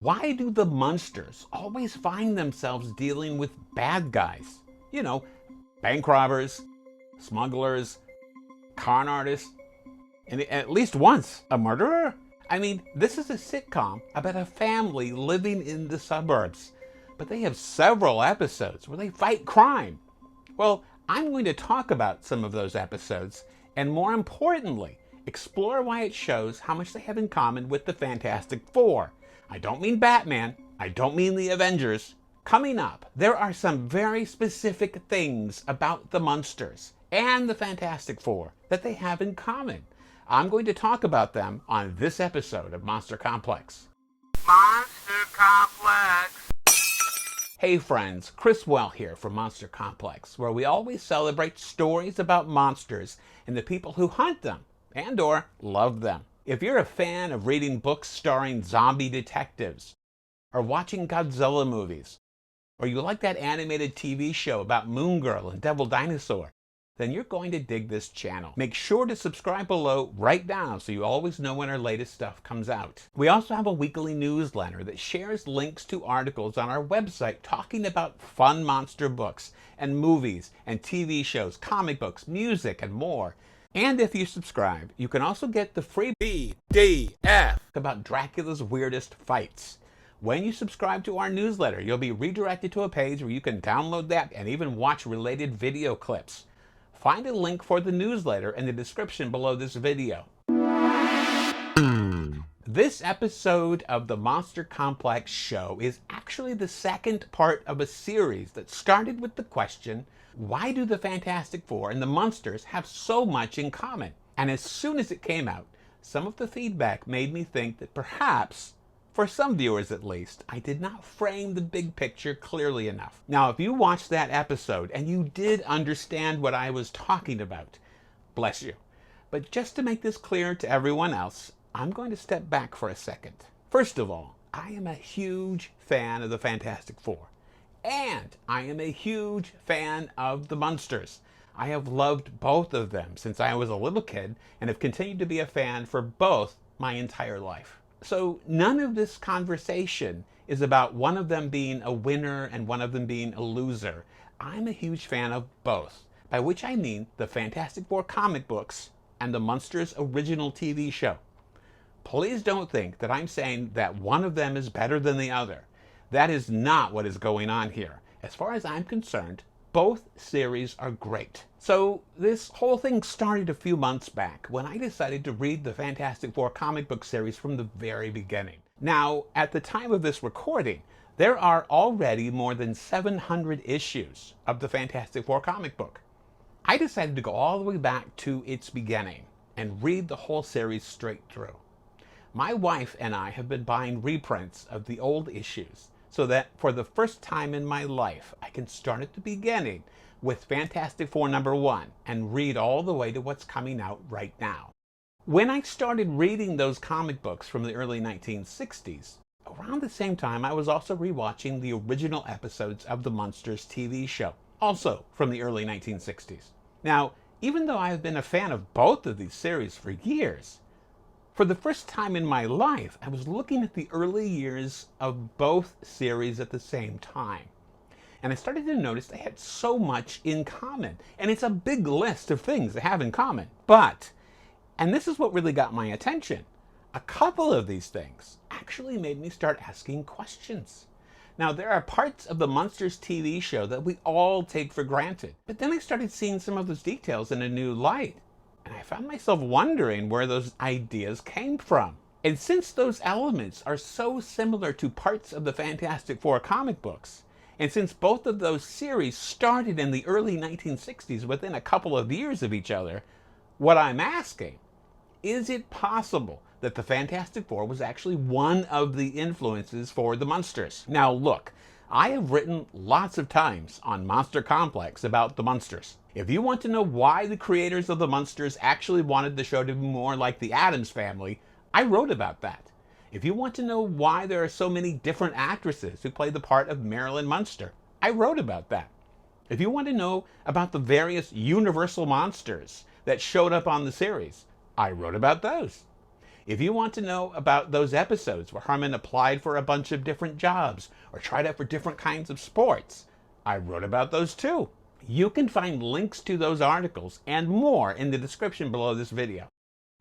Why do the Munsters always find themselves dealing with bad guys? You know, bank robbers, smugglers, con artists, and at least once a murderer? I mean, this is a sitcom about a family living in the suburbs, but they have several episodes where they fight crime. Well, I'm going to talk about some of those episodes, and more importantly, explore why it shows how much they have in common with the Fantastic Four. I don't mean Batman, I don't mean the Avengers. Coming up, there are some very specific things about the Munsters and the Fantastic Four that they have in common. I'm going to talk about them on this episode of Monster Complex. Monster Complex! Hey friends, Chris Well here from Monster Complex, where we always celebrate stories about monsters and the people who hunt them and or love them. If you're a fan of reading books starring zombie detectives, or watching Godzilla movies, or you like that animated TV show about Moon Girl and Devil Dinosaur, then you're going to dig this channel. Make sure to subscribe below right now so you always know when our latest stuff comes out. We also have a weekly newsletter that shares links to articles on our website talking about fun monster books and movies and TV shows, comic books, music, and more. And if you subscribe, you can also get the free PDF about Dracula's weirdest fights. When you subscribe to our newsletter, you'll be redirected to a page where you can download that and even watch related video clips. Find a link for the newsletter in the description below this video. This episode of the Monster Complex show is actually the second part of a series that started with the question, why do the Fantastic Four and the Munsters have so much in common? And as soon as it came out, some of the feedback made me think that perhaps, for some viewers at least, I did not frame the big picture clearly enough. Now, if you watched that episode and you did understand what I was talking about, bless you. But just to make this clear to everyone else, I'm going to step back for a second. First of all, I am a huge fan of the Fantastic Four. And I am a huge fan of the Munsters. I have loved both of them since I was a little kid and have continued to be a fan for both my entire life. So none of this conversation is about one of them being a winner and one of them being a loser. I'm a huge fan of both, by which I mean the Fantastic Four comic books and the Munsters original TV show. Please don't think that I'm saying that one of them is better than the other. That is not what is going on here. As far as I'm concerned, both series are great. So this whole thing started a few months back when I decided to read the Fantastic Four comic book series from the very beginning. Now, at the time of this recording, there are already more than 700 issues of the Fantastic Four comic book. I decided to go all the way back to its beginning and read the whole series straight through. My wife and I have been buying reprints of the old issues, so that for the first time in my life, I can start at the beginning with Fantastic Four #1 and read all the way to what's coming out right now. When I started reading those comic books from the early 1960s, around the same time I was also rewatching the original episodes of the Munsters TV show, also from the early 1960s. Now, even though I have been a fan of both of these series for years, for the first time in my life, I was looking at the early years of both series at the same time. And I started to notice they had so much in common. And it's a big list of things they have in common. But, and this is what really got my attention, a couple of these things actually made me start asking questions. Now, there are parts of the Munsters TV show that we all take for granted. But then I started seeing some of those details in a new light. And I found myself wondering where those ideas came from. And since those elements are so similar to parts of the Fantastic Four comic books, and since both of those series started in the early 1960s within a couple of years of each other, what I'm asking, is it possible that the Fantastic Four was actually one of the influences for the Munsters? Now look, I have written lots of times on Monster Complex about the Munsters. If you want to know why the creators of the Munsters actually wanted the show to be more like the Addams Family, I wrote about that. If you want to know why there are so many different actresses who play the part of Marilyn Munster, I wrote about that. If you want to know about the various Universal monsters that showed up on the series, I wrote about those. If you want to know about those episodes where Harmon applied for a bunch of different jobs or tried out for different kinds of sports, I wrote about those too. You can find links to those articles and more in the description below this video.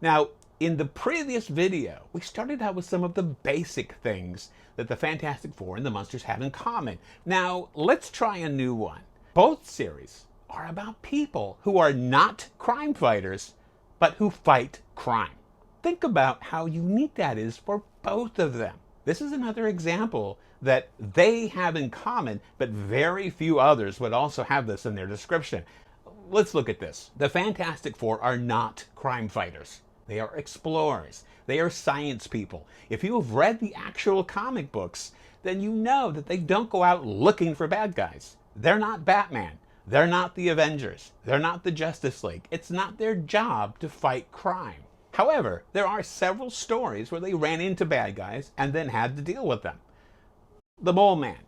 Now, in the previous video, we started out with some of the basic things that the Fantastic Four and the Munsters have in common. Now, let's try a new one. Both series are about people who are not crime fighters, but who fight crime. Think about how unique that is for both of them. This is another example that they have in common, but very few others would also have this in their description. Let's look at this. The Fantastic Four are not crime fighters. They are explorers. They are science people. If you have read the actual comic books, then you know that they don't go out looking for bad guys. They're not Batman. They're not the Avengers. They're not the Justice League. It's not their job to fight crime. However, there are several stories where they ran into bad guys and then had to deal with them. The Mole Man,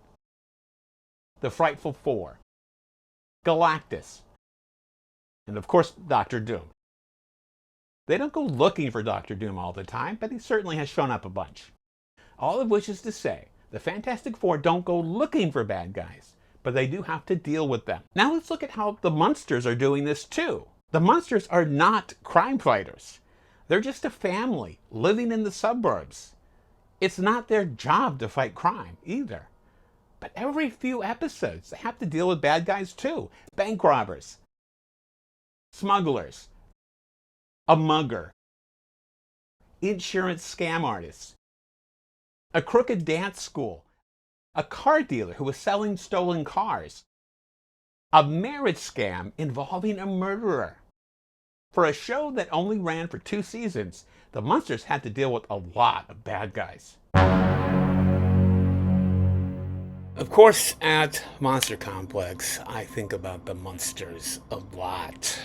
the Frightful Four, Galactus, and of course, Dr. Doom. They don't go looking for Dr. Doom all the time, but he certainly has shown up a bunch. All of which is to say, the Fantastic Four don't go looking for bad guys, but they do have to deal with them. Now let's look at how the Munsters are doing this too. The Munsters are not crime fighters. They're just a family living in the suburbs. It's not their job to fight crime either. But every few episodes, they have to deal with bad guys too. Bank robbers, smugglers, a mugger, insurance scam artists, a crooked dance school, a car dealer who was selling stolen cars, a marriage scam involving a murderer. For a show that only ran for 2 seasons, the Munsters had to deal with a lot of bad guys. Of course, at MonsterComplex, I think about the Munsters a lot.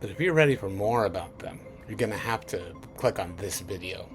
But if you're ready for more about them, you're gonna have to click on this video.